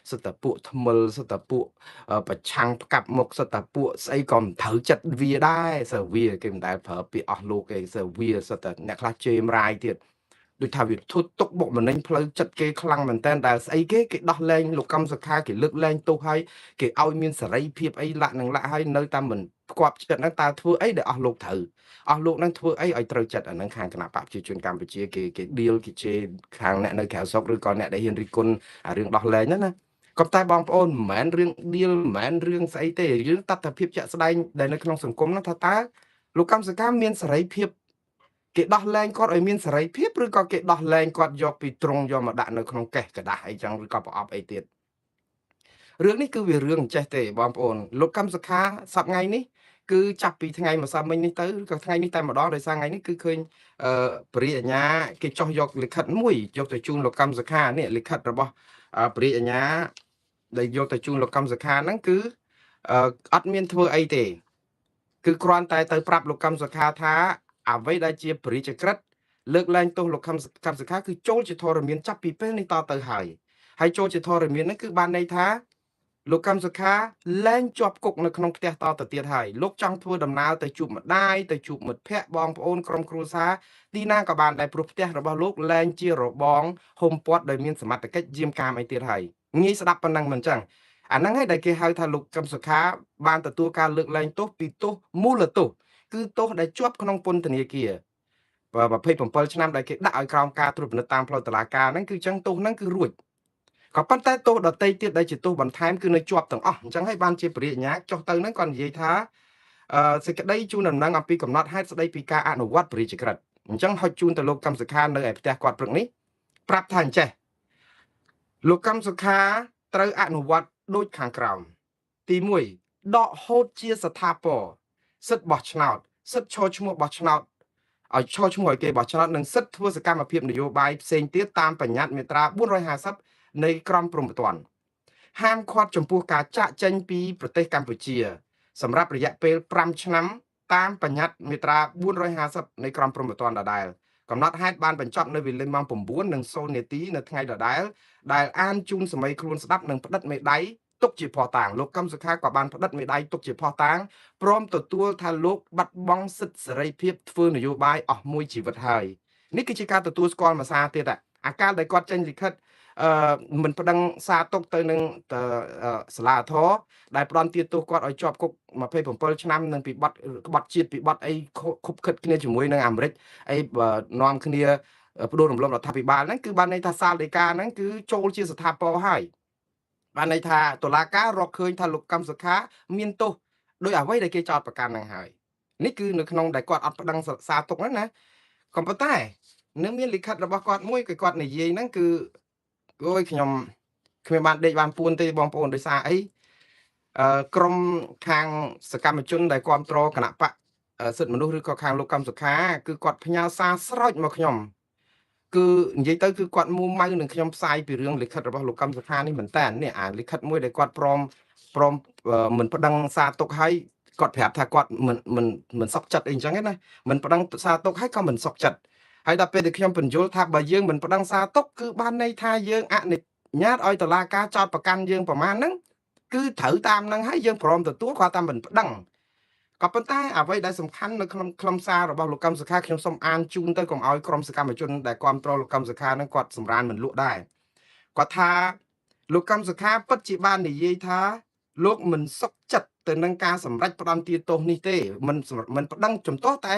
សិតតែពួកថ្មិលសិតតែពួកប្រឆាំងផ្កាប់មុខសិតតែពួកស្អីក៏មិនត្រូវចិត្តវាដែរសើវាគេមិនដែលប្រើពាក្យអស់លោកទេសើវាសិតតែអ្នកខ្លះជេរម្រាយទៀតដូចថាវាធុតទុកបុកម្នេញផ្លូវចិត្តគេខ្លាំងមែនតើដែលស្អីគេដោះលែងលោកកម្មសខាគេលើកលែងទោសឲ្យគេឲ្យមានសេរីភាពអីលាក់នឹងលាក់ឲ្យនៅតែមិនផ្គាប់ចិត្តហ្នឹងតើធ្វើអីដែលអស់លោកត្រូវអស់លោកហ្នឹងធ្វើអីឲ្យត្រូវចិត្តអាហ្នឹងខាងគណៈបកប្រជាជនកម្ពុជាគេឌីលគេជេរខាងអ្នកនៅក្រៅស្រុកឬក៏អ្នកដែលហ៊ានរិះគន់អារឿងដោះលែងហ្នឹងណាក៏តែបងប្អូនមិនមែនរឿងឌីលមិនមែនរឿងស្អីទេរឿងតថភាពជាក់ស្ដែងដែលនៅក្នុងសង្គមហ្នឹងថាតើលោកកម្មសខាមានសេរីភាពគេដោះលែងគាត់ឲ្យមានសេរីភាពឬក៏គេដោះលែងគាត់យកពីទ្រង់យកមកដាក់នៅក្នុងកេះក្រដាស់អីចឹងឬក៏ប្រអប់អីទៀតរឿងនេះគឺវារឿងអញ្ចេះទេបងប្អូនលោកកម្មសខាសប្តាហ៍ថ្ងៃនេះគឺចាប់ពីថ្ងៃម្សិលមិញនេះទៅឬក៏ថ្ងៃនេះតែម្ដងដោយសារថ្ងៃនេះគឺឃើញព្រះរាជអាជ្ញាគេចោះយកលិខិតមួយយកទៅជូនលោកកម្មសខានេះលិខិតរបស់ព្រះរាជអាជ្ញាដែលយកទៅជូនលោកកម្មសខាហ្នឹងគឺអត់មានធ្វើអីទេគឺគ្រាន់តែទៅប្រាប់លោកកម្មសខាថាអ្វីដែលជាព្រះរាជក្រឹត្យលើកលែងទោសលោកកម្មសខាគឺចូលជាធរមានចាប់ពីពេលនេះតទៅហើយចូលជាធរមានហ្នឹងគឺបានន័យថាលោកកម្មសខាលែងជាប់គុកនៅក្នុងផ្ទះតទៅទៀតហើយលោកចង់ធ្វើដំណើរទៅជួបម្ដាយទៅជួបមិត្តភ័ក្តិបងប្អូនក្រុមគ្រួសារទីណាក៏បានដែរព្រោះផ្ទះរបស់លោកលែងជារបងហុំព័ទ្ធដោយមានសមត្ថកិច្ចយាមកាមអីទៀតហើយងាយស្ដាប់ប៉ុណ្ណឹងមិនចឹងអាហ្នឹងហើយដែលគេហៅថាលោកកឹមសុខាបានទទួលការលើកលែងទោសពីទោសមូលទោសគឺទោសដែលជាប់ក្នុងពន្ធនាគារ27ឆ្នាំដែលគេដាក់ឲ្យក្រោមការត្រួតពិនិត្យតាមផ្លូវតុលាការហ្នឹងគឺចឹងទោសហ្នឹងគឺរួចក៏ប៉ុន្តែទោសដតីទៀតដែលជាទោសបន្ថែមគឺនៅជាប់ទាំងអស់អញ្ចឹងហើយបានជាព្រះរាជអាជ្ញាចុះទៅហ្នឹងគាត់និយាយថាសេចក្តីជូនដំណឹងអំពីកំណត់ហេតុស្តីពីការអនុវត្តព្រះរាជក្រឹត្យអញ្ចឹងហុចជូនទៅលោកកឹមសុខានៅឯផ្ទះគាត់ព្រឹកនេះប្រាប់ថាអញ្ចេះលោកកឹមសុខាត្រូវអនុវត្តដូចខាងក្រោមទី1ដកហូតជាស្ថាពរសិទ្ធិបោះឆ្នោតសិទ្ធិឈរឈ្មោះបោះឆ្នោតឲ្យឈរឈ្មោះឲ្យគេបោះឆ្នោតនិងសិទ្ធិធ្វើសកម្មភាពនយោបាយផ្សេងទៀតតាមបញ្ញត្តិមាត្រា450នៃក្រមព្រហ្មទណ្ឌហាមឃាត់ចំពោះការចាកចេញពីប្រទេសកម្ពុជាសម្រាប់រយៈពេល5ឆ្នាំតាមបញ្ញត្តិមាត្រា450នៃក្រមព្រហ្មទណ្ឌដដែលកំណត់ហេតុបានបញ្ចប់នៅវេលាម៉ោង9:00នាទីនៅថ្ងៃដដែលដែលអានជូនសម័យខ្លួនស្ដាប់និងផ្តិតមេដៃទុកជាភស្តុតាងលោកកឹមសុខាក៏បានផ្តិតមេដៃទុកជាភស្តុតាងព្រមទទួលថាលោកបាត់បង់សិទ្ធិសេរីភាពធ្វើនយោបាយអស់មួយជីវិតហើយនេះគឺជាការទទួលស្គាល់មួយសារទៀតអាកាលដែលគាត់ចេញលិខិតមិនប្តឹងសារទុកទៅនឹងសាលាធរដែលផ្ដន់ទាទោសគាត់ឲ្យជាប់គុក27ឆ្នាំនឹងពីបទក្បត់ជាតិពីបទអីខុបខិតគ្នាជាមួយនឹងអាមេរិកអីនាំគ្នាផ្ដួលរំលំរដ្ឋាភិបាលហ្នឹងគឺបានន័យថាសាលដីកាហ្នឹងគឺចូលជាស្ថាពរហើយបានន័យថាតុលាការរកឃើញថាលោកកម្មសុខាមានទោសដោយអ្វីដែលគេចោទប្រកាន់ហ្នឹងហើយនេះគឺនៅក្នុងដែលគាត់អត់ប្តឹងសារទុកហ្នឹងណាក៏ប៉ុន្តែនៅមានលិខិតរបស់គាត់មួយគឺគាត់និយាយហ្នឹងគឺអូយខ្ញុំគ្មានបានដេកបានពួនទេបងប្អូនដោយសារអីក្រមខាងសកម្មជនដែលគ្រប់គ្រងគណៈបកសិទ្ធិមនុស្សឬក៏ខាងលោកកម្មសុខាគឺគាត់ផ្ញើសារស្រោចមកខ្ញុំគឺនិយាយទៅគឺគាត់មួម៉ៅនឹងខ្ញុំផ្សាយពីរឿងលិខិតរបស់លោកកម្មសុខានេះមែនតើនេះអាលិខិតមួយដែលគាត់ព្រមមិនប្តឹងសារទុកឲ្យគាត់ប្រាប់ថាគាត់មិនសុខចិត្តអីអញ្ចឹងណាមិនប្តឹងសារទុកឲ្យក៏មិនសុខចិត្តហើយដល់ពេលដែលខ្ញុំបញ្យល់ថាបើយើងមិនប្តឹងសារទុកគឺបានន័យថាយើងអនុញ្ញាតឲ្យតុលាការចោទប្រកាន់យើងប្រមាណហ្នឹងគឺត្រូវតាមហ្នឹងហើយយើងព្រមទទួលគាត់តាមមិនប្តឹងក៏ប៉ុន្តែអ្វីដែលសំខាន់នៅក្នុងខ្លឹមសាររបស់លោកកម្មសុខាខ្ញុំសូមអានជូនទៅកុំឲ្យក្រុមសកម្មជនដែលគ្រប់គ្រងលោកកម្មសុខានឹងគាត់សម្រានមិនលក់ដែរគាត់ថាលោកកម្មសុខាពិតជាបាននិយាយថាលោកមិនសុខចិត្តទៅនឹងការសម្រេចផ្ដន្ទាទោសនេះទេមិនប្តឹងជំទាស់តែ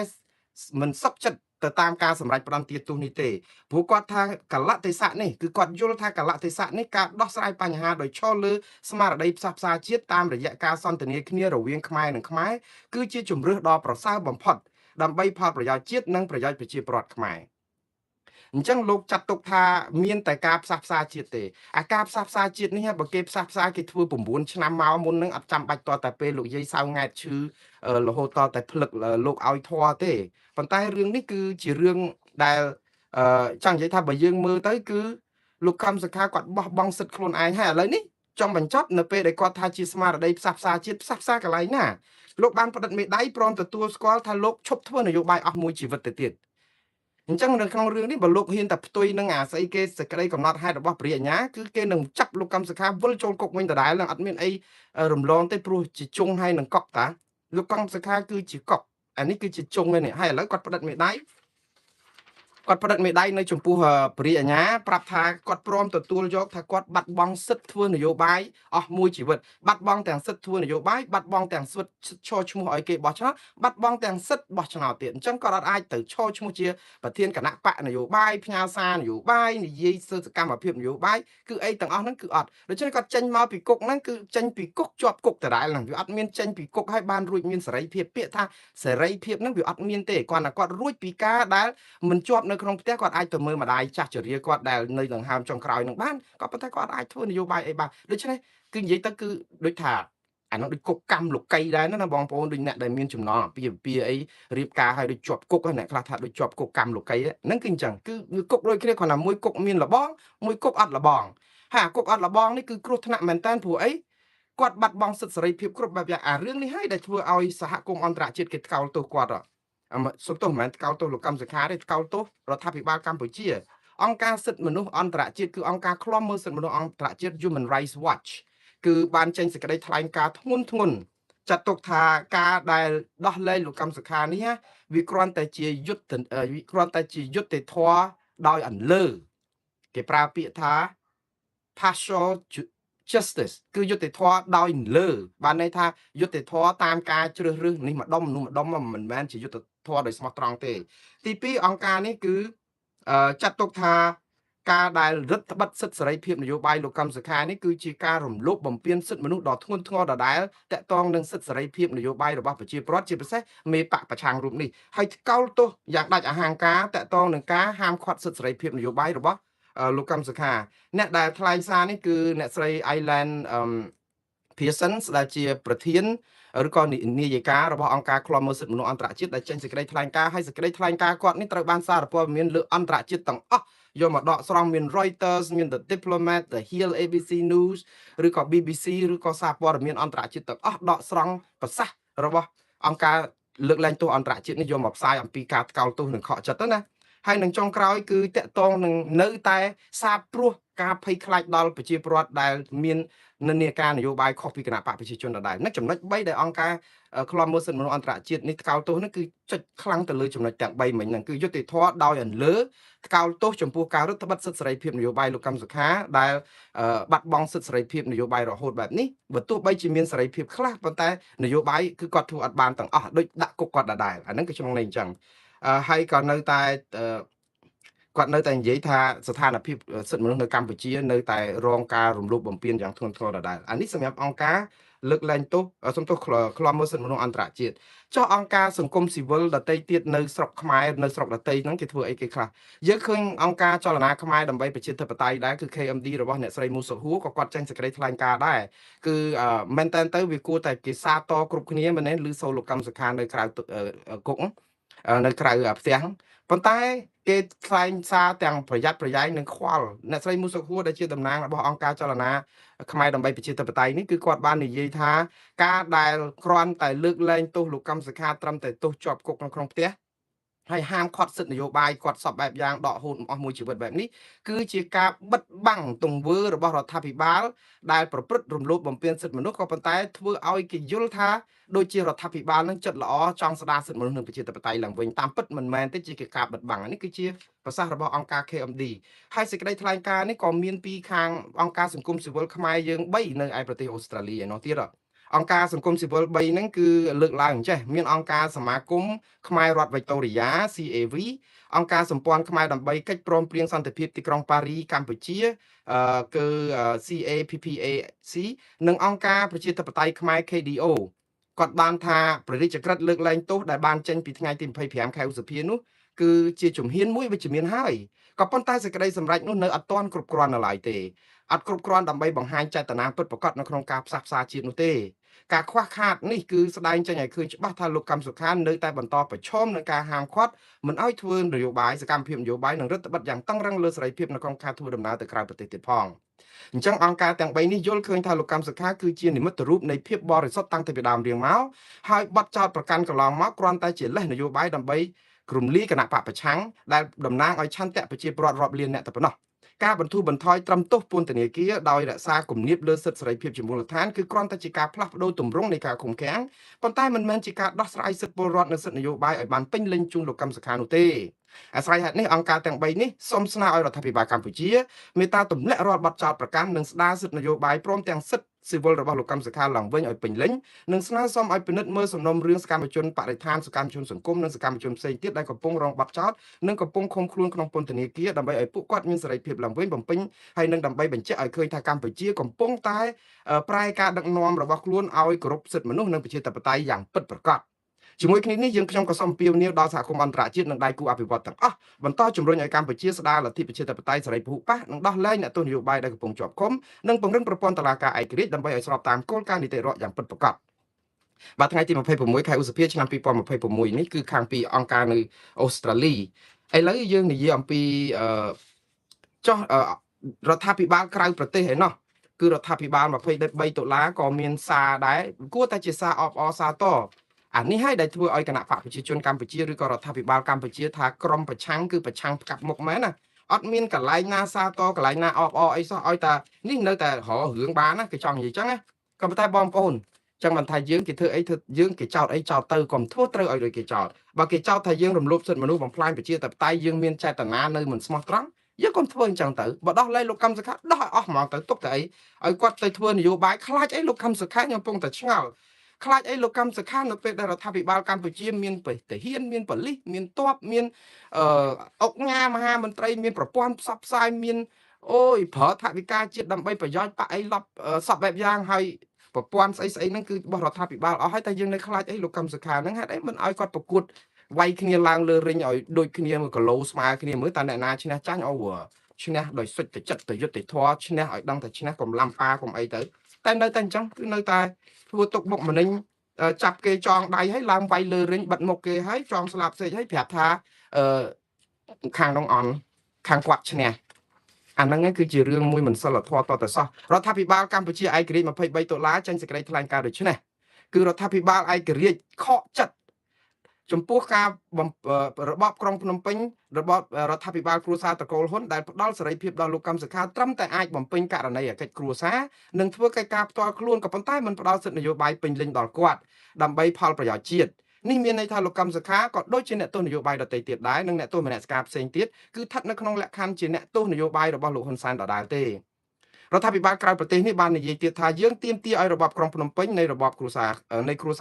មិនសុខចិត្តទៅតាមការសម្រេចផ្ដន្ទាទោសនេះទេព្រោះគាត់ថាកលៈទេសៈនេះគឺគាត់យល់ថាកលៈទេសៈនេះការដោះស្រាយបញ្ហាដោយឈលលើស្មារតីផ្សះផ្សាជាតិតាមរយៈការសន្ទនាគ្នារវាងខ្មែរនិងខ្មែរគឺជាជំរើសដ៏ប្រសើរបំផុតដើម្បីផលប្រយោជន៍ជាតិនិងប្រយោជន៍ប្រជាពលរដ្ឋខ្មែរអញ្ចឹងលោកចាត់ទុកថាមានតែការផ្សះផ្សាជាតិទេអាការផ្សះផ្សាជាតិនេះបើគេផ្សះផ្សាគេធ្វើ9ឆ្នាំមកមុននឹងអត់ចាំបាច់តតែពេលលោកយាយសៅង៉ែតឈឺរហូតតតែផ្លឹកលោកឲ្យធွာទេប៉ុន្តែរឿងនេះគឺជារឿងដែលចង់និយាយថាបើយើងមើលទៅគឺលោកកម្មសខាគាត់បោះបង់សិទ្ធិខ្លួនឯងហើយឥឡូវនេះចង់បញ្ចប់នៅពេលដែលគាត់ថាជាស្មារតីផ្សះផ្សាជាតិផ្សះផ្សាកន្លែងណាលោកបានផ្តិតមេដៃព្រមទទួលស្គាល់ថាលោកឈប់ធ្វើនយោបាយអស់មួយជីវិតទៅទៀត អញ្ចឹងនៅក្នុងរឿងនេះបើលោកហ៊ានតែផ្ទុយនឹងអាស្អីគេសេចក្តីកំណត់ហេតុរបស់ព្រះអញ្ញាគឺគេនឹងចាប់លោកកម្មសខាវិលចូលគុកវិញដដែលនឹងអត់មានអីរំលងទេព្រោះជាជុងហើយនឹងកប់តាលោកកម្មសខាគឺជាកប់អានេះគឺជាជុងនេះហើយឥឡូវគាត់ផ្តិតមេដៃគាត់ផ្តិតមេដៃនៅចំពោះព្រះអញ្ញាប្រាប់ថាគាត់ព្រមទទួលយកថាគាត់បាត់បង់សិទ្ធិធ្វើនយោបាយអស់មួយជីវិតបាត់បង់ទាំងសិទ្ធិធ្វើនយោបាយបាត់បង់ទាំងសិទ្ធិឈរឈ្មោះឲ្យគេបោះឆ្នោតបាត់បង់ទាំងសិទ្ធិបោះឆ្នោតទៀតអញ្ចឹងគាត់អត់អាចទៅឈរឈ្មោះជាប្រធានគណៈបកនយោបាយផ្ញើសារនយោបាយនិយាយសកម្មភាពនយោបាយគឺអីទាំងអស់ហ្នឹងគឺអត់ដូច្នេះគាត់ចេញមកពីគុកហ្នឹងគឺចេញពីគុកជាប់គុកដដែលហ្នឹងវាអត់មានចេញពីគុកឲ្យបានរួចមានសេរីភាពពាក្យថាសេរីភាពហ្នឹងវាអត់មានទេគាត់ថាគាត់រួចពីការដែលមិនជាប់នៅក្នុងផ្ទះគាត់អាចទៅមើលម្ដាយចាស់ជរាគាត់ដែលនៅដង្ហើមចុងក្រោយនឹងបានក៏ប៉ុន្តែគាត់អាចធ្វើនយោបាយអីបានដូច្នេះគឺនិយាយទៅគឺដូចថាអានោះដូចគុកកម្មលោកីដែរណាបងប្អូនដូចអ្នកដែលមានចំណងអំពីអីរៀបការឲ្យដូចជាប់គុកអ្នកខ្លះថាដូចជាប់គុកកម្មលោកីហ្នឹងគឺអញ្ចឹងគឺគុកដូចគ្នាគ្រាន់តែមួយគុកមានលបងមួយគុកអត់លបងហើយអាគុកអត់លបងនេះគឺគ្រោះថ្នាក់មែនតើព្រោះអីគាត់បាត់បង់សិទ្ធិសេរីភាពគ្រប់បែបយ៉ាងអារឿងនេះហើយដែលធ្វើឲ្យសហគមន៍អន្តរជាតិគេថ្កោលទោសគាត់សុំទោសមិនមែនថ្កោលទោសលោកកម្មសខាទេថ្កោលទោសរដ្ឋាភិបាលកម្ពុជាអង្គការសិទ្ធិមនុស្សអន្តរជាតិគឺអង្គការឃ្លាំមើលសិទ្ធិមនុស្សអន្តរជាតិ Human Rights Watch គឺបានចេញសេចក្តីថ្លែងការណ៍ធ្ងន់ធ្ងរចាត់ទុកថាការដែលដោះលែងលោកកម្មសខានេះវាគ្រាន់តែជាយុទ្ធធម៌ដោយអន្លើគេប្រើពាក្យថា partial justice គឺយុត្តិធម៌ដោយលើបានន័យថាយុត្តិធម៌តាមការជ្រើសរើសនេះម្ដុំនោះម្ដុំមិនមែនជាយុត្តិធម៌ដោយស្មោះត្រង់ទេទី2អង្គការនេះគឺចាត់ទុកថាការដែលរដ្ឋបិទសិទ្ធិសេរីភាពនយោបាយលោកកម្មសខានេះគឺជាការរំលោភបំពានសិទ្ធិមនុស្សដ៏ធ្ងន់ធ្ងរដដែលតាក់ទងនឹងសិទ្ធិសេរីភាពនយោបាយរបស់ប្រជាពលរដ្ឋជាពិសេសមេបកប្រឆាំងរូបនេះហើយថ្កោលទោសយ៉ាងដាច់អហង្ការតាក់ទងនឹងការហាមឃាត់សិទ្ធិសេរីភាពនយោបាយរបស់លោកកម្មសខាអ្នកដែលថ្លែងសារនេះគឺអ្នកស្រី Island Pearson ដែលជាប្រធានឬក៏នាយិការបស់អង្គការឃ្លាំមើលសិទ្ធិមនុស្សអន្តរជាតិដែលចេញសេចក្តីថ្លែងការណ៍ហើយសេចក្តីថ្លែងការណ៍គាត់នេះត្រូវបានសារព័ត៌មានលើអន្តរជាតិទាំងអស់យកមកដកស្រង់មាន Reuters មាន The Diplomat The Hill ABC News ឬក៏ BBC ឬក៏សារព័ត៌មានអន្តរជាតិទាំងអស់ដកស្រង់ប្រសាសន៍របស់អង្គការលើកលែងទោសអន្តរជាតិនេះយកមកផ្សាយអំពីការថ្កោលទោសនិងខកចិត្តទៅណាហើយនឹងចុងក្រោយគឺតកតងនឹងនៅតែសាបព្រោះការភ័យខ្លាចដល់ប្រជាពលរដ្ឋដែលមាននិន្នាការនយោបាយខុសពីគណៈបកប្រជាជនដដែលនេះចំណុច3ដែលអង្គការឃ្លាំមើលសិទ្ធិមនុស្សអន្តរជាតិនេះថ្កោលទោសនេះគឺចុចខ្លាំងទៅលើចំណុចទាំង3មិញហ្នឹងគឺយុត្តិធម៌ដោយអន្លើថ្កោលទោសចំពោះការរដ្ឋបិទសិទ្ធិសេរីភាពនយោបាយលោកកម្មសខាដែលបាត់បង់សិទ្ធិសេរីភាពនយោបាយរហូតបែបនេះបើទោះបីជាមានសេរីភាពខ្លះប៉ុន្តែនយោបាយគឺគាត់ធ្វើអត់បានទាំងអស់ដូចដាក់គុកគាត់ដដែលអាហ្នឹងគឺក្នុងន័យអញ្ចឹងហើយក៏នៅតែគាត់នៅតែនិយាយថាស្ថានភាពសិទ្ធិមនុស្សនៅកម្ពុជានៅតែរងការរំលោភបំពានយ៉ាងធ្ងន់ធ្ងរដដែលអានេះសម្រាប់អង្គការលើកលែងទោសសំទោសឃ្លាំមើលសិទ្ធិមនុស្សអន្តរជាតិចុះអង្គការសង្គមស៊ីវិលដតីទៀតនៅស្រុកខ្មែរនៅស្រុកដតីហ្នឹងគេធ្វើអីគេខ្លះយើងឃើញអង្គការចលនាខ្មែរដើម្បីប្រជាធិបតេយ្យដែរគឺ KMD របស់អ្នកស្រីមូសុហួរក៏គាត់ចេញសេចក្តីថ្លែងការណ៍ដែរគឺមែនតើទៅវាគួរតែគេសាទរគ្រប់គ្នាមែនទេឬសូលកម្មសខានៅក្រៅគុកនៅក្រៅផ្ទះប៉ុន្តែគេថ្លែងសារទាំងប្រយ័ត្នប្រយែងនិងខ្វល់អ្នកស្រីមូសុខួរដែលជាតំណាងរបស់អង្គការចលនាខ្មែរដើម្បីប្រជាធិបតេយ្យនេះគឺគាត់បាននិយាយថាការដែលគ្រាន់តែលើកលែងទោសលោកកម្មសខាត្រឹមតែទោសជាប់គុកនៅក្នុងផ្ទះហើយហាមឃាត់សិទ្ធិនយោបាយគាត់សពបែបយ៉ាងដកហូតអស់មួយជីវិតបែបនេះគឺជាការបិទបាំងទង្វើរបស់រដ្ឋាភិបាលដែលប្រព្រឹត្តរំលោភបំពានសិទ្ធិមនុស្សក៏ប៉ុន្តែធ្វើឲ្យគេយល់ថាដូចជារដ្ឋាភិបាលនឹងចិត្តល្អចង់ស្ដារសិទ្ធិមនុស្សនិងប្រជាធិបតេយ្យឡើងវិញតាមពិតមិនមែនទេជាការបិទបាំងនេះគឺជាប្រសាសន៍របស់អង្គការ KMD ហើយសេចក្តីថ្លែងការណ៍នេះក៏មានពីខាងអង្គការសង្គមស៊ីវិលខ្មែរយើង3នៅឯប្រទេសអូស្ត្រាលីឯនោះទៀតអង្គការសង្គមស៊ីវិល3ហ្នឹងគឺលើកឡើងអញ្ចេះមានអង្គការសមាគមខ្មែររដ្ឋវិកតូរីយ៉ា CAV អង្គការសម្ព័ន្ធខ្មែរដើម្បីកិច្ចព្រមព្រៀងសន្តិភាពទីក្រុងប៉ារីកម្ពុជាគឺ CAPPAC និងអង្គការប្រជាធិបតេយ្យខ្មែរ KDO គាត់បានថាព្រះរាជក្រឹត្យលើកលែងទោសដែលបានចេញពីថ្ងៃទី25ខែឧសភានោះគឺជាជំហានមួយវិជ្ជមានហើយក៏ប៉ុន្តែសេចក្តីសម្រេចនោះនៅអត់ទាន់គ្រប់គ្រាន់នៅឡើយទេអត់គ្រប់គ្រាន់ដើម្បីបង្ហាញចេតនាពិតប្រាកដនៅក្នុងការផ្សះផ្សាជាតិនោះទេការខ្វះខាតនេះគឺស្ដែងចេញឲ្យឃើញច្បាស់ថាលោកកម្មសុខានៅតែបន្តប្រឈមនឹងការហាមឃាត់មិនឲ្យធ្វើនយោបាយសកម្មភាពនយោបាយនិងរដ្ឋបិទយ៉ាងតឹងរ៉ឹងលើសេរីភាពនៅក្នុងការធ្វើដំណើរទៅក្រៅប្រទេសទៀតផងអញ្ចឹងអង្គការទាំង3នេះយល់ឃើញថាលោកកម្មសុខាគឺជានិមិត្តរូបនៃភាពបរិសុទ្ធតាំងពីដើមរៀងមកហើយបទចោទប្រកាន់កន្លងមកគ្រាន់តែជាលេសនយោបាយដើម្បី ក្រុមលីគណៈបពប្រឆាំងដែលតំណាងឲ្យឆន្ទៈប្រជាពលរដ្ឋរាប់លានអ្នកតែប៉ុណ្ណោះការបន្ធូរបន្ថយត្រឹមទោសពន្ធនាគារដោយរក្សាគំនាបលើសិទ្ធិសេរីភាពជាមូលដ្ឋានគឺគ្រាន់តែជាការផ្លាស់ប្ដូរទម្រង់នៃការឃុំឃាំងប៉ុន្តែមិនមែនជាការដោះស្រាយសិទ្ធិពលរដ្ឋនិងសិទ្ធិនយោបាយឲ្យបានពេញលេញជូនលោកកម្មសខានោះទេអាស្រ័យហេតុនេះអង្គការទាំង3នេះសូមស្នើឲ្យរដ្ឋាភិបាលកម្ពុជាមេត្តាទម្លាក់រាល់បទចោទប្រកាន់និងស្ដារសិទ្ធិនយោបាយព្រមទាំងសិទ្ធិស៊ីវិលរបស់លោកកម្មសខាឡើងវិញឲ្យពេញលេញនិងស្នើសុំឲ្យពិនិត្យមើលសំណុំរឿងសកម្មជនបរិស្ថានសកម្មជនសង្គមនិងសកម្មជនផ្សេងទៀតដែលកំពុងរងបាត់ចោទនិងកំពុងឃុំខ្លួនក្នុងពន្ធនាគារដើម្បីឲ្យពួកគាត់មានសេរីភាពឡើងវិញបំពេញហើយនឹងដើម្បីបញ្ជាក់ឲ្យឃើញថាកម្ពុជាកំពុងតែប្រែការដឹកនាំរបស់ខ្លួនឲ្យគោរពសិទ្ធិមនុស្សនិងប្រជាធិបតេយ្យយ៉ាងពិតប្រាកដជាមួយគ្នានេះយើងខ្ញុំក៏សូមអំពាវនាវដល់សហគមន៍អន្តរជាតិនិងដៃគូអភិវឌ្ឍន៍ទាំងអស់បន្តជំរុញឲ្យកម្ពុជាស្ដារលទ្ធិប្រជាធិបតេយ្យសេរីពហុបកនិងដោះលែងអ្នកទោសនយោបាយដែលកំពុងជាប់ឃុំនិងពង្រឹងប្រព័ន្ធតុលាការឯករាជ្យដើម្បីឲ្យស្របតាមគោលការណ៍នីតិរដ្ឋយ៉ាងពិតប្រាកដបាទថ្ងៃទី26ខែឧសភាឆ្នាំ2026នេះគឺខាងពីអង្គការនៅអូស្ត្រាលីឥឡូវយើងនិយាយអំពីចុះរដ្ឋាភិបាលក្រៅប្រទេសឯណោះគឺរដ្ឋាភិបាល23តុលាក៏មានសារដែរគួរតែជាសារអបអរសាទរអានេះហើយដែលធ្វើឲ្យគណៈបកប្រជាជនកម្ពុជាឬក៏រដ្ឋាភិបាលកម្ពុជាថាក្រមប្រឆាំងគឺប្រឆាំងផ្កាប់មុខមែនណាអត់មានកន្លែងណាសាទរកន្លែងណាអបអរអីសោះឲ្យតានេះនៅតែរករឿងបានណាគេចង់និយាយចឹងណាក៏ប៉ុន្តែបងប្អូនចឹងមិនថាយើងគេធ្វើអីធ្វើយើងគេចោតអីចោតទៅកុំធ្វើត្រូវឲ្យដូចគេចោតបើគេចោតថាយើងរំលោភសិទ្ធិមនុស្សបំផ្លាញប្រជាធិបតេយ្យយើងមានចេតនានៅមិនស្មោះត្រង់យើងកុំធ្វើអញ្ចឹងទៅបើដោះលែងលោកកម្មសខាដោះឲ្យអស់ហ្មងទៅទុកតែអីឲ្យគាត់ទៅធ្វើនយោបាយខ្លាចអីលោកកម្មសខាខ្ញុំកំពុងតែឆ្ងល់ខ្លាចអីលោកកម្មសខានៅពេលដែលរដ្ឋាភិបាលកម្ពុជាមានទាហានមានប៉ូលីសមានទ័ពមានអង្គការមហាមន្ត្រីមានប្រព័ន្ធផ្សព្វផ្សាយមានអូយប្រើថវិកាជាតិដើម្បីប្រយោជន៍បកអីឡប់សពបែបយ៉ាងហើយប្រព័ន្ធស្អីហ្នឹងគឺរបស់រដ្ឋាភិបាលអស់ហើយតែយើងនៅខ្លាចអីលោកកម្មសខាហ្នឹងហេតុអីមិនឲ្យគាត់ប្រកួតវាយគ្នាឡើងលើរិញឲ្យដូចគ្នាមួយគីឡូស្មើគ្នាមើលតើអ្នកណាឈ្នះចាញ់អូឈ្នះដោយសុចទៅចិត្តទៅយុទ្ធធម៌ឈ្នះឲ្យដឹងតែឈ្នះកុំឡាំប៉ាកុំអីទៅតែនៅតែអញ្ចឹងគឺនៅតែធ្វើទុកបុកម្នេញចាប់គេចងដៃឲ្យឡើងវាយលើរិញបិទមុខគេឲ្យចងស្លាប់សេកឲ្យប្រាប់ថាខាងនោះអន់ខាងគាត់ឈ្នះអាហ្នឹងគឺជារឿងមួយមិនសិលធម៌តទៅសោះរដ្ឋាភិបាលកម្ពុជាឯករាជ្យ23ដុល្លារចេញសេចក្តីថ្លែងការណ៍ដូចនេះគឺរដ្ឋាភិបាលឯករាជ្យខកចិត្តចំពោះការរបបក្រុងភ្នំពេញរបបរដ្ឋាភិបាលគ្រួសារតកូលហ៊ុនដែលផ្ដល់សេរីភាពដល់លោកកម្មសខាត្រឹមតែអាចបំពេញករណីកិច្ចគ្រួសារនិងធ្វើកិច្ចការផ្ទាល់ខ្លួនក៏ប៉ុន្តែមិនផ្ដល់សិទ្ធិនយោបាយពេញលេញដល់គាត់ដើម្បីផលប្រយោជន៍ជាតិនេះមានន័យថាលោកកម្មសខាក៏ដូចជាអ្នកទស្សនយោបាយដទៃទៀតដែរនិងអ្នកទស្សនមនសិការផ្សេងទៀតគឺស្ថិតនៅក្នុងលក្ខខណ្ឌជាអ្នកទស្សនយោបាយរបស់លោកហ៊ុនសែនដដែលទេរដ្ឋាភិបាលក្រៅប្រទេសនេះបាននិយាយទៀតថាយើងទាមទារឲ្យរបបក្រុងភ្នំពេញនៃរបបគ្រួស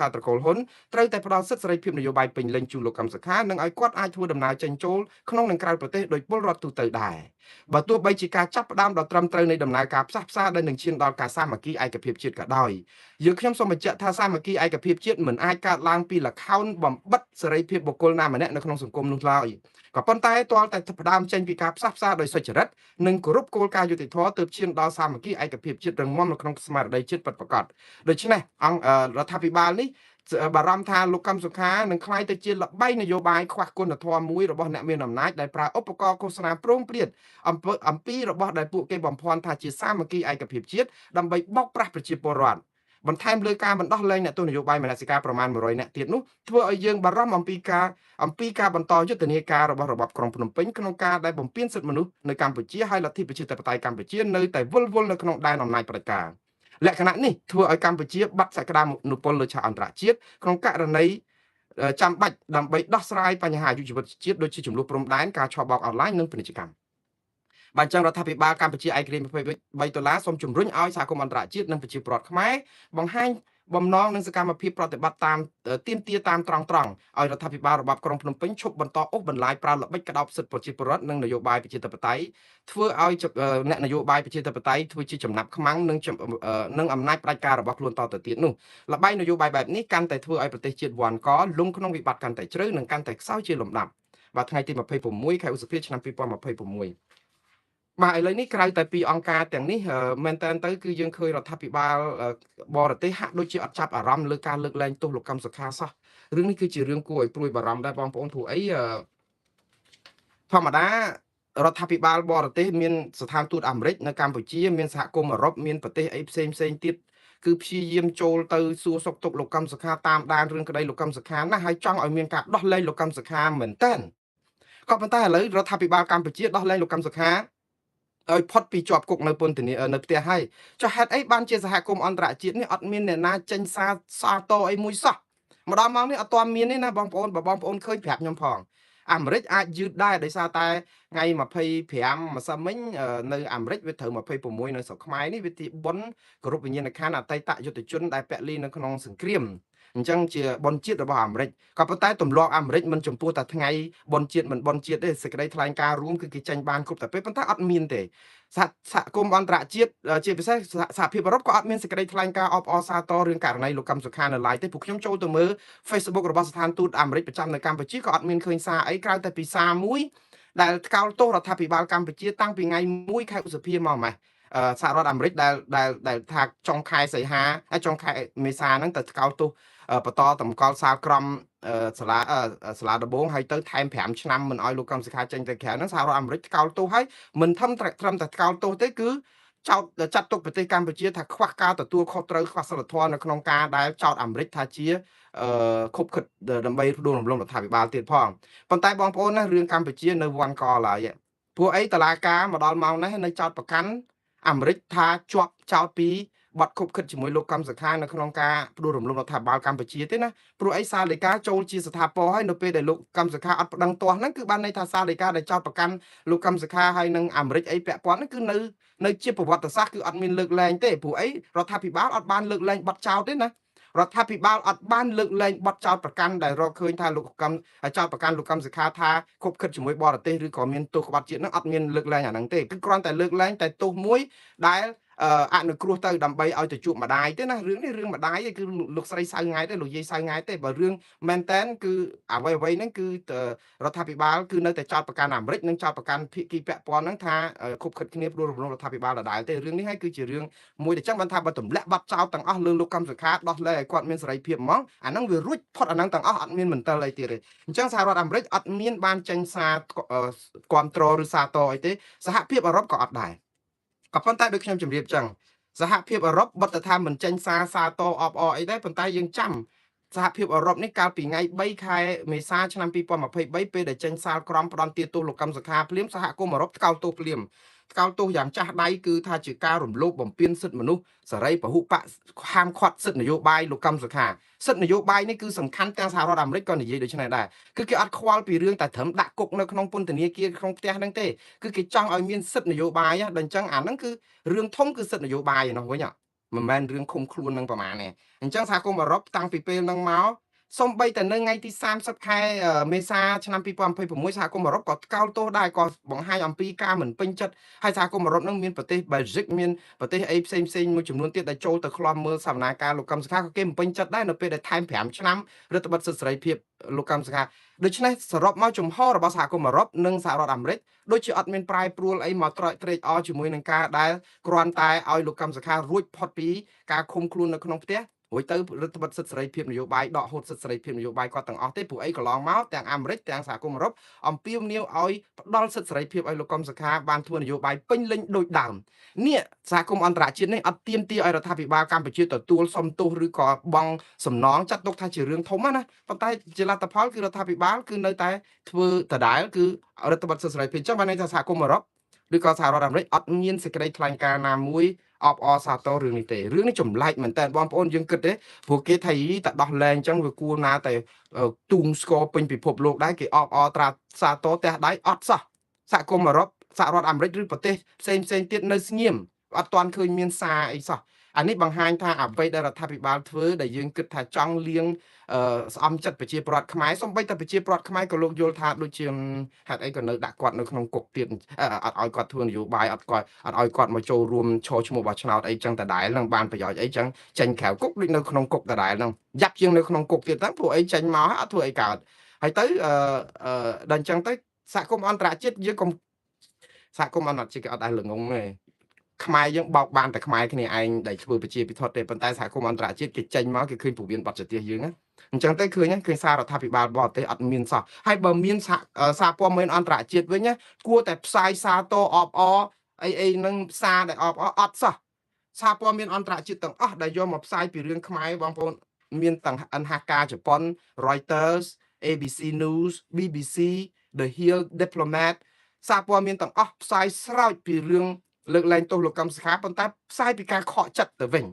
ារត្រកូលហ៊ុនត្រូវតែផ្ដល់សិទ្ធិសេរីភាពនយោបាយពេញលេញជូនលោកកម្មសខានិងឲ្យគាត់អាចធ្វើដំណើរចេញចូលក្នុងនិងក្រៅប្រទេសដោយពលរដ្ឋទូទៅដែរបើទោះបីជាការចាប់ផ្ដើមដ៏ត្រឹមត្រូវនៃដំណើរការផ្សះផ្សាដែលនឹងឈានដល់ការសាមគ្គីឯកភាពជាតិក៏ដោយយើងខ្ញុំសូមបញ្ជាក់ថាសាមគ្គីឯកភាពជាតិមិនអាចកើតឡើងពីល្ខោនបំបិតសេរីភាពបុគ្គលណាម្នាក់នៅក្នុងសង្គមនោះឡើយក៏ប៉ុន្តែទាល់តែផ្ដើមចេញពីការផ្សះផ្សាដោយសុចរិតនិងគោរពគោលការណ៍យុត្តិធម៌ទើបឈានដល់សាមគ្គីឯកភាពជាតិរឹងមាំនៅក្នុងស្មារតីជាតិពិតប្រាកដដូច្នេះរដ្ឋាភិបាលនេះបារម្ភថាលោកកម្មសុខានឹងក្លាយទៅជាល្បែងនយោបាយខ្វះគុណធម៌មួយរបស់អ្នកមានអំណាចដែលប្រើឧបករណ៍ឃោសនាប្រងព្រាតអំពីរបស់ដែលពួកគេបំភាន់ថាជាសាមគ្គីឯកភាពជាតិដើម្បីបោកប្រាស់ប្រជាពលរដ្ឋបន្ថែមលើការបណ្ដោះលែងអ្នកទស្សនយោបាយមនសិការប្រមាណ100នាក់ទៀតនោះធ្វើឲ្យយើងបារម្ភអំពីការបន្តយុទ្ធនាការរបស់របបក្រុងភ្នំពេញក្នុងការដែលបំពានសិទ្ធិមនុស្សនៅកម្ពុជាហើយលទ្ធិប្រជាធិបតេយ្យកម្ពុជានៅតែវិលវល់នៅក្នុងដែនអំណាចផ្ដាច់ការលក្ខណៈនេះធ្វើឲ្យកម្ពុជាបាត់សក្តានុពលលើឆាកអន្តរជាតិក្នុងករណីចាំបាច់ដើម្បីដោះស្រាយបញ្ហាអាយុជីវិតជាតិដូចជាចំនួនព្រំដែនការឆបោកអនឡាញនិងពាណិជ្ជកម្មបានចឹងរដ្ឋាភិបាលកម្ពុជាឯករាជ្យ23ដុល្លារសូមជំរុញឲ្យសហគមន៍អន្តរជាតិនិងប្រជាពលរដ្ឋខ្មែរបង្ហាញបំណងនិងសកម្មភាពប្រតិបត្តិតាមទាមទារតាមត្រង់ឲ្យរដ្ឋាភិបាលរបបក្រុងភ្នំពេញឈប់បន្តអូសបន្លាយប្រើល្បិចក្តោបសិទ្ធិប្រជាពលរដ្ឋនិងនយោបាយប្រជាធិបតេយ្យធ្វើឲ្យអ្នកនយោបាយប្រជាធិបតេយ្យធ្វើជាចំណាប់ខ្មាំងនិងអំណាចផ្ដាច់ការរបស់ខ្លួនតទៅទៀតនោះល្បែងនយោបាយបែបនេះកាន់តែធ្វើឲ្យប្រទេសជាតិវាន់កលំក្នុងវិបត្តិកាន់តែជ្រៅនិងកាន់តែខ្សោយជាលំដាប់បាទថ្ងៃទី26ខែឧសភាឆ្នាំ2026បាទឥឡូវនេះក្រៅតែពីអង្គការទាំងនេះមែនតើទៅគឺយើងឃើញរដ្ឋាភិបាលបរទេសហាក់ដូចជាអត់ចាប់អារម្មណ៍លើការលើកលែងទោសលោកកម្មសុខាសោះរឿងនេះគឺជារឿងគួរឲ្យព្រួយបារម្ភដែរបងប្អូនព្រោះអីធម្មតារដ្ឋាភិបាលបរទេសមានស្ថានទូតអាមេរិកនៅកម្ពុជាមានសហគមន៍អឺរ៉ុបមានប្រទេសអីផ្សេងទៀត គឺព្យាយាមចូលទៅសួរសុខទុក្ខលោកកឹមសុខាតាមដានរឿងក្តីលោកកឹមសុខាណាហើយចង់ឲ្យមានការដោះលែងលោកកឹមសុខាមែនតើក៏ប៉ុន្តែឥឡូវរដ្ឋាភិបាលកម្ពុជាដោះលែងលោកកឹមសុខាឲ្យផុតពីជាប់គុកនៅពន្ធនាគារនៅផ្ទះហើយចុះហេតុអីបានជាសហគមន៍អន្តរជាតិនេះអត់មានអ្នកណាចេញសារតអីមួយសោះម្ដងមកនេះអត់ទាន់មានទេណាបងប្អូនបើបងប្អូនឃើញប្រាប់ខ្ញុំផងអាមេរិកអាចយឺតដែរដោយសារតែថ្ងៃ25ម្សិលមិញនៅអាមេរិកវាត្រូវ26នៅស្រុកខ្មែរនេះវាទីបុណ្យគោរពវិញ្ញាណក្ខន្ធអតីតយុទ្ធជនដែលពាក់លីនៅក្នុងសង្គ្រាមអញ្ចឹងជាបុណ្យជាតិរបស់អាមេរិកក៏ប៉ុន្តែទម្លាប់អាមេរិកមិនចំពោះតែថ្ងៃបុណ្យជាតិមិនបុណ្យជាតិទេសេចក្តីថ្លែងការណ៍រួមគឺគេចេញបានគ្រប់តែពេលប៉ុន្តែអត់មានទេសហគមន៍អន្តរជាតិជាពិសេសសហភាពអឺរ៉ុបក៏អត់មានសេចក្តីថ្លែងការណ៍អបអរសាទររឿងករណីលោកកឹមសុខានៅឡើយទេពួកខ្ញុំចូលទៅមើល Facebook របស់ស្ថានទូតអាមេរិកប្រចាំនៅកម្ពុជាក៏អត់មានឃើញសារអីក្រៅតែពីសារមួយដែលថ្កោលទោសរដ្ឋាភិបាលកម្ពុជាតាំងពីថ្ងៃ1ខែឧសភាមកម៉េះសហរដ្ឋអាមេរិកដែលថាចុងខែសីហាហើយចុងខែមេសាហ្នឹងទៅថ្កោលទោសបន្តតម្កល់សាលក្រមសាលាដំបងហើយទៅថែម5ឆ្នាំមិនឲ្យលោកកឹមសុខាចេញទៅក្រៅហ្នឹងសហរដ្ឋអាមេរិកថ្កោលទោសហើយមិនត្រឹមតែថ្កោលទោសទេគឺចាត់ទុកប្រទេសកម្ពុជាថាខ្វះការទទួលខុសត្រូវខ្វះសិលធម៌នៅក្នុងការដែលចោទអាមេរិកថាជាខុបខិតដើម្បីផ្ដួលរំលំរដ្ឋាភិបាលទៀតផងប៉ុន្តែបងប្អូនណារឿងកម្ពុជានៅវាន់កឡើយពួកអីតឡាការមកដល់ម៉ោងនេះនៅចោទប្រកាន់អាមេរិកថាជាប់ចោទពីបាត់ខុបខិតជាមួយលោកកឹមសុខានៅក្នុងការផ្ដួលរំលំរដ្ឋាភិបាលកម្ពុជាទេណាព្រោះអីសាលដីកាចូលជាស្ថាពរហើយនៅពេលដែលលោកកឹមសុខាអត់ប្តឹងទាស់ហ្នឹងគឺបានន័យថាសាលដីកាដែលចោទប្រកាន់លោកកឹមសុខាហើយនឹងអាមេរិកអីពាក់ព័ន្ធហ្នឹងគឺនៅជាប្រវត្តិសាស្ត្រគឺអត់មានលើកលែងទេព្រោះអីរដ្ឋាភិបាលអត់បានលើកលែងបទចោទទេណារដ្ឋាភិបាលអត់បានលើកលែងបទចោទប្រកាន់ដែលរកឃើញថាលោកកឹមចោទប្រកាន់លោកកឹមសុខាថាខុបខិតជាមួយបរទេសឬក៏មានទោសក្បត់ជាតិហ្នឹងអត់មានលើកលែងអាហ្នឹងទេគឺគ្រាន់តែលើកលែងតែទោសមួយដែលអនុគ្រោះទៅដើម្បីឲ្យទៅជួបម្ដាយទេណារឿងនេះរឿងម្ដាយគឺលោកស្រីសៅថ្ងៃទេលោកយាយសៅថ្ងៃទេបើរឿងមែនតែនគឺអ្វីហ្នឹងគឺរដ្ឋាភិបាលគឺនៅតែចោទប្រកាន់អាមេរិកនិងចោទប្រកាន់ភាគីពាក់ព័ន្ធហ្នឹងថាខុបខិតគ្នាផ្ដួលរំលំរដ្ឋាភិបាលដដែលទេរឿងនេះហើយគឺជារឿងមួយដែលចឹងបានថាបើទម្លាក់បាត់ចោលទាំងអស់លើលោកកឹមសុខាដោះលែងឲ្យគាត់មានសេរីភាពហ្មងអាហ្នឹងវារួចផុតអាហ្នឹងទាំងអស់អត់មានមន្ទិលអីទៀតទេអញ្ចឹងសហរដ្ឋអាមេរិកអត់មានបានចេញសារគ្រប់គ្រងឬសារតអីទេសហភាពអឺរ៉ុបក៏អត់ដែរក៏ប៉ុន្តែដូចខ្ញុំជម្រាបចឹងសហភាពអឺរ៉ុបបទថាមិនចេញសារតអបអអីដែរប៉ុន្តែយើងចាំសហភាពអឺរ៉ុបនេះកាលពីថ្ងៃ3ខែមេសាឆ្នាំ2023ពេលដែលចេញសារក្រមផ្ដន្ទាទោសលោកកឹមសុខាភ្លាមសហគមន៍អឺរ៉ុបថ្កោលទោសភ្លាមថ្កោលទោសយ៉ាងចាស់ដៃគឺថាជាការរំលោភបំពានសិទ្ធិមនុស្សសេរីពហុបកហាមឃាត់សិទ្ធិនយោបាយលោកកឹមសុខាសិទ្ធិនយោបាយនេះគឺសំខាន់ទាំងសហរដ្ឋអាមេរិកក៏និយាយដូចនេះដែរគឺគេអត់ខ្វល់ពីរឿងតែត្រឹមដាក់គុកនៅក្នុងពន្ធនាគារក្នុងផ្ទះហ្នឹងទេគឺគេចង់ឲ្យមានសិទ្ធិនយោបាយដល់អញ្ចឹងអាហ្នឹងគឺរឿងធំគឺសិទ្ធិនយោបាយឯនោះវិញមិនមែនរឿងឃុំខ្លួននឹងប្រមាណទេអញ្ចឹងសហគមន៍អឺរ៉ុបតាំងពីពេលហ្នឹងមកសូម្បីតែនៅថ្ងៃទី30ខែមេសាឆ្នាំ2026សហគមន៍អឺរ៉ុបក៏ថ្កោលទោសដែរក៏បង្ហាញអំពីការមិនពេញចិត្តហើយសហគមន៍អឺរ៉ុបនឹងមានប្រទេសបែលហ្សិកមានប្រទេសអីផ្សេងមួយចំនួនទៀតដែលចូលទៅឃ្លាំមើលសវនាការលោកកឹមសុខាក៏គេមិនពេញចិត្តដែរនៅពេលដែលថែម5ឆ្នាំរដ្ឋបတ်សិទ្ធិសេរីភាពលោកកឹមសុខាដូច្នេះសរុបមកជំហររបស់សហគមន៍អឺរ៉ុបនិងសហរដ្ឋអាមេរិកដូចជាអត់មានប្រែប្រួលអីមកត្រេកអរជាមួយនឹងការដែលគ្រាន់តែឲ្យលោកកឹមសុខារួចផុតពីការឃុំខ្លួននៅក្នុងផ្ទះរួចទៅរដ្ឋបတ်សិទ្ធិសេរីភាពនយោបាយដកហូតសិទ្ធិសេរីភាពនយោបាយគាត់ទាំងអស់ទេពួកអីកន្លងមកទាំងអាមេរិកទាំងសហគមន៍អឺរ៉ុបអំពាវនាវឲ្យផ្ដល់សិទ្ធិសេរីភាពឲ្យលោកកឹមសុខាបានធ្វើនយោបាយពេញលេញដូចដើមនេះសហគមន៍អន្តរជាតិនេះអត់ទាមទារឲ្យរដ្ឋាភិបាលកម្ពុជាទទួលសំទោសឬក៏បង់សំណងចាត់ទុកថាជារឿងធំណាប៉ុន្តែជាលទ្ធផលគឺរដ្ឋាភិបាលគឺនៅតែធ្វើដដែលគឺរដ្ឋបတ်សិទ្ធិសេរីភាពអញ្ចឹងបានន័យថាសហគមន៍អឺរ៉ុបឬក៏សហរដ្ឋអាមេរិកអត់មានសេចក្តីថ្លែងការណ៍ណាមួយអបអរសាទររឿងនេះទេរឿងនេះចម្លែកមែនតើបងប្អូនយើងគិតទេព្រោះគេថាតែដោះលែងអញ្ចឹងវាគួរណាតែទូងស្គរពេញពិភពលោកដែរគេអបអរត្រាសាទរផ្ទះដៃអត់សោះសហគមន៍អឺរ៉ុបសហរដ្ឋអាមេរិកឬប្រទេសផ្សេងទៀតនៅស្ងៀមអត់ទាន់ឃើញមានសារអីសោះអានេះបង្ហាញថាអ្វីដែលរដ្ឋាភិបាលធ្វើដែលយើងគិតថាចង់លៀងស្អំចិត្តប្រជាប្រដ្ឋខ្មែរសូម្បីតែប្រជាប្រដ្ឋខ្មែរក៏លោកយល់ថាដូចជាហេតុអីក៏នៅដាក់គាត់នៅក្នុងគុកទៀតអត់ឲ្យគាត់ធ្វើនយោបាយអត់ឲ្យគាត់មកចូលរួមឈរឈ្មោះបោះឆ្នោតអីចឹងដដែលនឹងបានប្រយោជន៍អីចឹងចេញក្រៅគុកដូចនៅក្នុងគុកដដែលនឹងយ៉ាប់ជាងនៅក្នុងគុកទៀតហ្នឹងពួកអីចេញមកអត់ធ្វើអីកើតហើយទៅដល់អញ្ចឹងទៅសហគមន៍អន្តរជាតិយើងកុំសហគមន៍អន្តរជាតិគេអត់ដែលល្ងងទេខ្មែរយើងបោកបានតែខ្មែរគ្នាឯងដែលធ្វើប្រជាពិធដ្ឋទេប៉ុន្តែសហគមន៍អន្តរជាតិគេចេញមកគេឃើញពវៀនបទចទាសយើងណាអញ្ចឹងទៅឃើញសាររដ្ឋាភិបាលបរទេសអត់មានសោះហើយបើមានសារព័ត៌មានអន្តរជាតិវិញគួរតែផ្សាយសារតអបអអីនឹងសារដែលអបអអត់សោះ សារព័ត៌មានអន្តរជាតិទាំងអស់ដែលយកមកផ្សាយពីរឿងខ្មែរបងប្អូនមានទាំង NHK ជប៉ុន Reuters ABC News BBC The Hill Diplomat សារព័ត៌មានទាំងអស់ផ្សាយស្រោចពីរឿងលើកលែងទោសលោកកឹមសុខាប៉ុន្តែផ្សាយពីការខកចិត្តទៅវិញ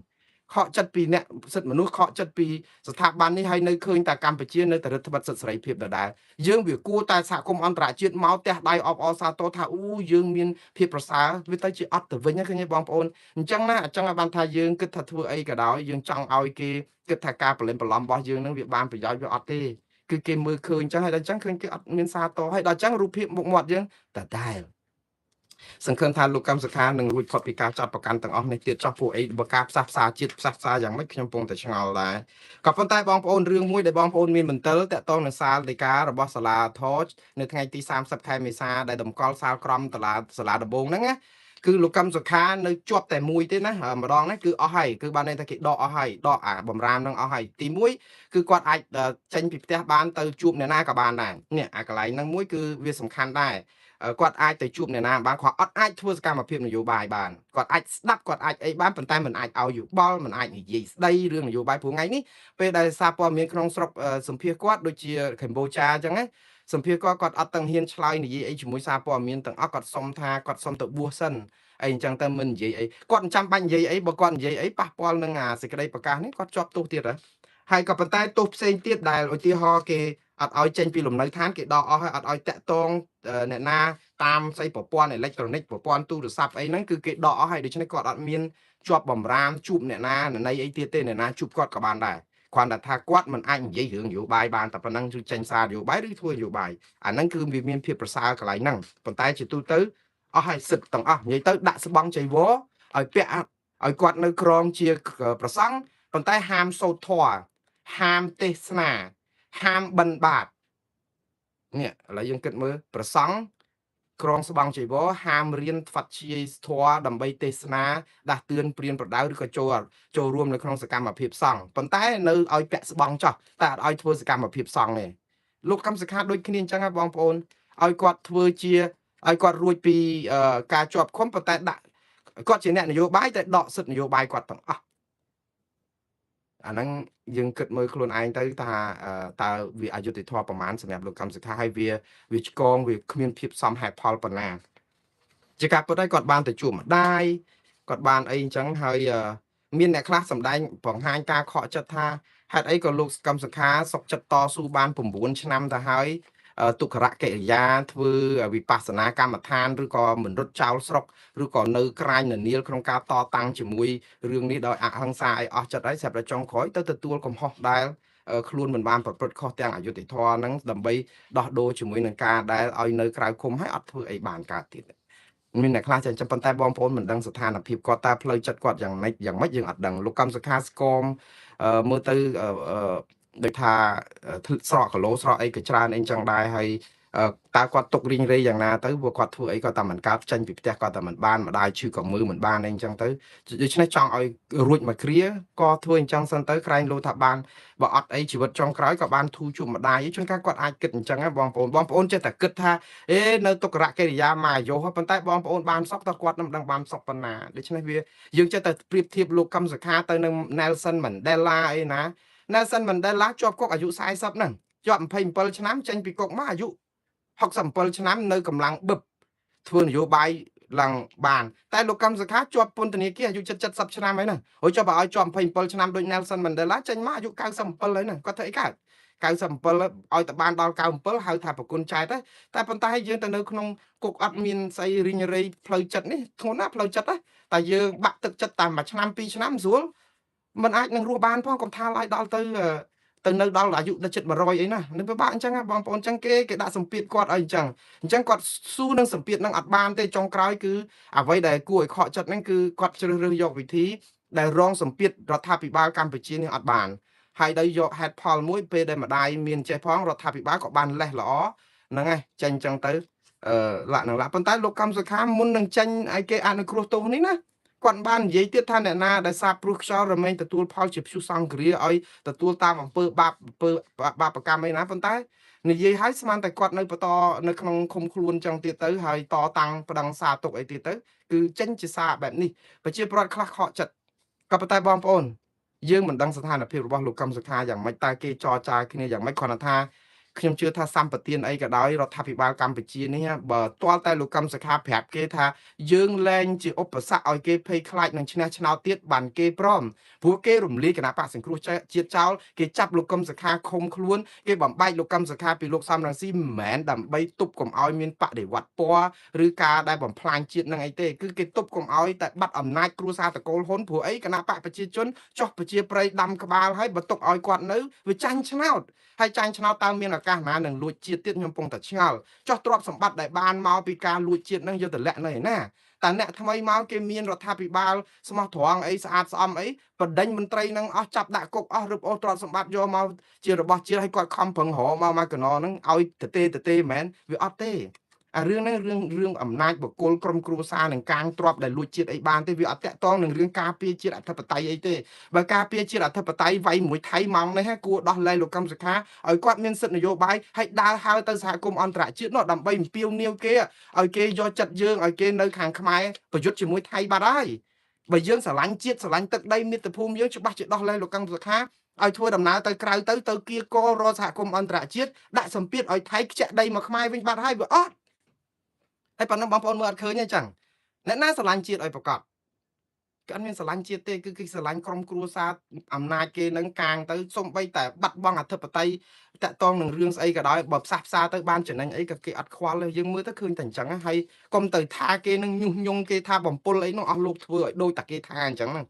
ខកចិត្តពីអ្នកសិទ្ធិមនុស្សខកចិត្តពីស្ថាប័ននេះហើយនៅឃើញតែកម្ពុជានៅតែរដ្ឋបတ်សិទ្ធិសេរីភាពដដែលយើងវាគួរតែសហគមន៍អន្តរជាតិមកផ្ទះដៃអបអរសាទរថាអូយើងមានភាពប្រសើរវាទៅជាអត់ទៅវិញឃើញទេបងប្អូនអញ្ចឹងណាអញ្ចឹងឲ្យបានថាយើងគិតថាធ្វើអីក៏ដោយយើងចង់ឲ្យគេគិតថាការប្រឡំប្រឡំរបស់យើងនឹងវាបានប្រយោជន៍វាអត់ទេគឺគេមើលឃើញអញ្ចឹងហើយដល់អញ្ចឹងឃើញគេអត់មានសារតហើយដល់អញ្ចឹងរូបភាពមុខមាត់យើងដដែលសង្ឃឹមថាលោកកម្មសខានឹងរួចផុតពីការចាត់ប្រកាន់ទាំងអស់នេះទៀតចោះពួកអីបើការផ្សះផ្សាជាតិផ្សះផ្សាយ៉ាងម៉េចខ្ញុំពងតែឆ្ងល់ដែរក៏ប៉ុន្តែបងប្អូនរឿងមួយដែលបងប្អូនមានមន្ទិលតាក់ទងនឹងសាលដីការបស់សាលាថតនៅថ្ងៃទី30ខែមេសាដែលតម្កល់សាលក្រមសាលាដំបងហ្នឹងណាគឺលោកកម្មសុខានៅជាប់តែមួយទេណាម្ដងនេះគឺអស់ហើយគឺបានន័យថាគេដកអស់ហើយដកអាបំរាមនឹងអស់ហើយទី1គឺគាត់អាចចេញពីផ្ទះបានទៅជួបអ្នកណាក៏បានដែរនេះអាកន្លែងហ្នឹងមួយគឺវាសំខាន់ដែរគាត់អាចទៅជួបអ្នកណាបានគាត់អត់អាចធ្វើសកម្មភាពនយោបាយបានគាត់អាចស្ដាប់គាត់អាចអីបានប៉ុន្តែមិនអាចឲ្យយោបល់មិនអាចនិយាយស្ដីរឿងនយោបាយព្រោះថ្ងៃនេះពេលដែលសារព័ត៌មានក្នុងស្រុកសម្ភារគាត់ដូចជាកម្ពុជាអញ្ចឹងណាសម្ភារគាត់អត់ទាំងហ៊ានឆ្លើយនិយាយអីជាមួយសារព័ត៌មានទាំងអស់គាត់សុំថាគាត់សុំទៅបួសសិនអីអញ្ចឹងទៅមិននិយាយអីគាត់មិនចាំបាច់និយាយអីបើគាត់និយាយអីប៉ះពាល់នឹងអាសេចក្តីប្រកាសនេះគាត់ជាប់ទោសទៀតហើយក៏ប៉ុន្តែទោសផ្សេងទៀតដែលឧទាហរណ៍គេអត់ឲ្យចេញពីលំនៅឋានគេដកអស់ហើយអត់ឲ្យតាក់ទងអ្នកណាតាមស្អីប្រព័ន្ធអេឡិចត្រូនិកប្រព័ន្ធទូរស័ព្ទអីហ្នឹងគឺគេដកអស់ហើយដូច្នេះគាត់អត់មានជាប់បំរាមជួបអ្នកណាណីអីទៀតទេអ្នកណាជួបគាត់ក៏បានដែរគ្រាន់តែថាគាត់មិនអាចនិយាយរឿងនយោបាយបានតែប៉ុណ្ណឹងគឺចេញសារនយោបាយឬធ្វើនយោបាយអាហ្នឹងគឺវាមានភាពប្រសើរកន្លែងហ្នឹងប៉ុន្តែជាទូទៅអស់ហើយសិទ្ធទាំងអស់និយាយទៅដាក់ស្បង់ចៃវរឲ្យពាក់ឲ្យគាត់នៅក្រមជាប្រសង់ប៉ុន្តែហាមសូត្រធម៌ហាមទេសនាហាមបិណ្ឌបាតនេះឥឡូវយើងគិតមើលប្រសង់ក្រងស្បង់ចីវរហាមរៀនថ្វាត់ជាយធម៌ដើម្បីទេសនាដាស់តឿនព្រានប្រដៅឬក៏ចូលរួមនៅក្នុងសកម្មភាពសង្ឃប៉ុន្តែនៅឲ្យពាក់ស្បង់ចោះតែអត់ឲ្យធ្វើសកម្មភាពសង្ឃទេលោកកម្មសខាដូចគ្នាអញ្ចឹងហ៎បងប្អូនឲ្យគាត់ធ្វើជាឲ្យគាត់រួចពីការជាប់ឃុំប៉ុន្តែដាក់គាត់ជាអ្នកនយោបាយតែដកសិទ្ធិនយោបាយគាត់ទាំងអស់អាហ្នឹងយើងគិតមើលខ្លួនឯងទៅថាតើវាអយុត្តិធម៌ប្រមាណសម្រាប់លោកកម្មសខាហើយវាឆ្កងវាគ្មានភាពសមហេតុផលប៉ុណ្ណាជាការពិតហើយគាត់បានទៅជួបម្ដាយគាត់បានអីអញ្ចឹងហើយមានអ្នកខ្លះសម្ដែងបង្ហាញការខកចិត្តថាហេតុអីក៏លោកកម្មសខាសុកចិត្តតស៊ូបាន9ឆ្នាំទៅហើយទុក្ខរកិរិយាធ្វើវិបស្សនាកម្មដ្ឋានឬក៏មិនរត់ចោលស្រុកឬក៏នៅក្រាញននាលក្នុងការតតាំងជាមួយរឿងនេះដោយអហិង្សាឲ្យអស់ចិត្តហើយស្រាប់តែចុងក្រោយទៅទទួលកំហុសដែលខ្លួនមិនបានប្រព្រឹត្តខុសទាំងអយុត្តិធម៌ហ្នឹងដើម្បីដោះដូរជាមួយនឹងការដែលឲ្យនៅក្រៅឃុំហើយអត់ធ្វើអីបានកើតទៀតមានអ្នកខ្លះចឹងប៉ុន្តែបងប្អូនមិនដឹងស្ថានភាពគាត់តើផ្លូវចិត្តគាត់យ៉ាងម៉េចយើងអត់ដឹងលោកកម្មសខាស្គមមើលទៅដូចថាស្រកគីឡូស្រកអីក៏ច្រើនអីចឹងដែរហើយតើគាត់ຕົករីងរៃយ៉ាងណាទៅព្រោះគាត់ធ្វើអីក៏តែមិនកើតចេញពីផ្ទះគាត់តែមិនបានម្ដាយឈឺក៏មើលមិនបានអីចឹងទៅដូច្នេះចង់ឲ្យរួចមកគ្រាក៏ធ្វើអញ្ចឹងសិនទៅក្រែងលោថាបានបើអត់អីជីវិតចុងក្រោយក៏បានធូរជួបម្ដាយជួនកាលគាត់អាចគិតអញ្ចឹងបងប្អូនចេះតែគិតថានៅទុក្ខរកិរិយាមកអាយុប៉ុន្តែបងប្អូនបានសុខតើគាត់មិនដឹងបានសុខប៉ុណ្ណាដូច្នេះវាយើងចេះតែប្រៀបធៀបលោកកម្មសខាទៅនឹង Nelson Mandela អីណា Nelson Mandela ជាប់គុកអាយុ40ហ្នឹងជាប់27ឆ្នាំចេញពីគុកមកអាយុ67ឆ្នាំនៅកម្លាំងបឹបធ្វើនយោបាយឡើងបានតែលោកកម្មសខាជាប់ពន្ធនាគារអាយុ70ឆ្នាំហើយណាហើយចុះបើឲ្យជាប់27ឆ្នាំដូច Nelson Mandela ចេញមកអាយុ97ហើយណាគាត់ធ្វើអីកើត97ឲ្យតែបានដល់97ហៅថាប្រគុណចែកតែប៉ុន្តែយើងទៅនៅក្នុងគុកអត់មានស្អីរីងរៃផ្លូវចិត្តនេះធ្ងន់ណាផ្លូវចិត្តតែយើងបាក់ទឹកចិត្តតាមមួយឆ្នាំ2ឆ្នាំស្រួលមិនអាចនឹងរស់បានផងកុំថាឲ្យដល់ទៅនៅដល់អាយុដល់700អីណានឹងពិបាកអញ្ចឹងបងប្អូនអញ្ចឹងគេដាក់សម្ពាធគាត់ឲ្យអញ្ចឹងគាត់ស៊ូនឹងសម្ពាធនឹងអត់បានទេចុងក្រោយគឺអ្វីដែលគួរឲ្យខកចិត្តហ្នឹងគឺគាត់ជ្រើសរើសយកវិធីដែលរងសម្ពាធរដ្ឋាភិបាលកម្ពុជានេះអត់បានហើយដោយយកហេតុផលមួយពេលដែលម្ដាយមានចេះផងរដ្ឋាភិបាលក៏បានលេះល្អហ្នឹងឯងចេញអញ្ចឹងទៅលក្ខណៈប៉ុន្តែលោកកម្មសុខាមុននឹងចេញឲ្យគេអនុគ្រោះទោសនេះណា គាត់បាននិយាយទៀតថាអ្នកណាដែលសាបព្រោះខ្យល់រមែងទទួលផលជាព្យុះសង្គ្រាឲ្យទទួលតាមអំពើបាបបាបកម្មអីណាប៉ុន្តែនិយាយឲ្យស្មានតែគាត់នៅបន្តនៅក្នុងឃុំខ្លួនចឹងទៀតទៅហើយតតាំងប្តឹងសារទុកអីទៀតទៅគឺចេញជាសារបែបនេះប្រជាពលរដ្ឋខ្លះខកចិត្តក៏ប៉ុន្តែបងប្អូនយើងមិនដឹងស្ថានភាពរបស់លោកកឹមសុខាយ៉ាងម៉េចតើគេចរចាគ្នាយ៉ាងម៉េចគ្រាន់តែថាខ្ញុំជឿថាសម្បទានអីក៏ដោយរដ្ឋាភិបាលកម្ពុជានេះបើទាល់តែលោកកឹមសុខាប្រាប់គេថាយើងលែងជាឧបសគ្គឲ្យគេភ័យខ្លាចនឹងឈ្នះឆ្នោតទៀតបានគេព្រមព្រោះគេរំលាយគណៈបកសង្គ្រោះជាតិចោលគេចាប់លោកកឹមសុខាឃុំខ្លួនគេបំបែកលោកកឹមសុខាពីលោកសំរងស៊ីមិនមែនដើម្បីទប់កុំឲ្យមានបដិវត្តពណ៌ឬការដែលបំផ្លាញជាតិនឹងអីទេគឺគេទប់កុំឲ្យតែបាត់អំណាចគ្រួសារតកូលហ៊ុនព្រោះអីគណៈបកប្រជាជនចោះប្រជាប្រិយដាំក្បាលហើយបើទុកឲ្យគាត់នៅវាចាញ់ឆ្នោតហើយចាញ់ឆ្នោតតើមានឱកាសណានឹងលួចជាតិទៀតខ្ញុំពងតែឆ្ងល់ចោះទ្រព្យសម្បត្តិដែលបានមកពីការលួចជាតិនឹងយកទៅលាក់នៅឯណាតែអ្នកថ្មីមកគេមានរដ្ឋាភិបាលស្មោះត្រង់អីស្អាតស្អំអីបដិញមន្ត្រីនឹងអស់ចាប់ដាក់គុកអស់រឹបអូសទ្រព្យសម្បត្តិយកមកជារបស់ជាតិឲ្យគាត់ខំប្រឹងរកមកកណោហ្នឹងឲ្យទេមែនវាអត់ទេអារឿងហ្នឹងរឿងអំណាចបុគ្គលក្រុមគ្រួសារនឹងកាងទ្របដែលលួចជាតិអីបានទេវាអត់តាក់ទងនឹងរឿងការពារជាតិអធិបតេយ្យអីទេបើការពារជាតិអធិបតេយ្យវាយមួយថៃម៉ោងនេះគួរដោះលែងលោកកឹមសុខាឲ្យគាត់មានសិទ្ធិនយោបាយឲ្យដើរហើរទៅសហគមន៍អន្តរជាតិនោះដើម្បីអំពាវនាវគេឲ្យគេយកចិត្តយើងឲ្យគេនៅខាងខ្មែរប្រយុទ្ធជាមួយថៃបាត់ហើយបើយើងស្រឡាញ់ជាតិស្រឡាញ់ទឹកដីមាតុភូមិយើងច្បាស់ជាដោះលែងលោកកឹមសុខាឲ្យធ្វើដំណើរទៅក្រៅទៅគៀកករសហគមន៍អន្តរជាតិដាក់សម្ពាធឲ្យថៃខ្ជាក់ដីមកខ្មែរវិញបាត់ហើយវាអត់ហើយប៉ុណ្ណឹងបងប្អូនមើលអត់ឃើញទេចឹងអ្នកណាស្រឡាញ់ជាតិឲ្យប្រកបគេអត់មានស្រឡាញ់ជាតិទេគឺគេស្រឡាញ់ក្រុមគ្រួសារអំណាចគេនឹងកាងទៅសំបីតែបាត់បង់អធិបតេយ្យតាក់ទងនឹងរឿងស្អីក៏ដោយបើផ្សះផ្សាទៅបានចំណេញអីក៏គេអត់ខ្វល់ទេយើងមើលទៅឃើញតែអញ្ចឹងហើយកុំទៅថាគេនឹងញុះញង់គេថាបំពុលអីនោះអស់លោកធ្វើឲ្យដូចតែគេថាអញ្ចឹងហ្នឹង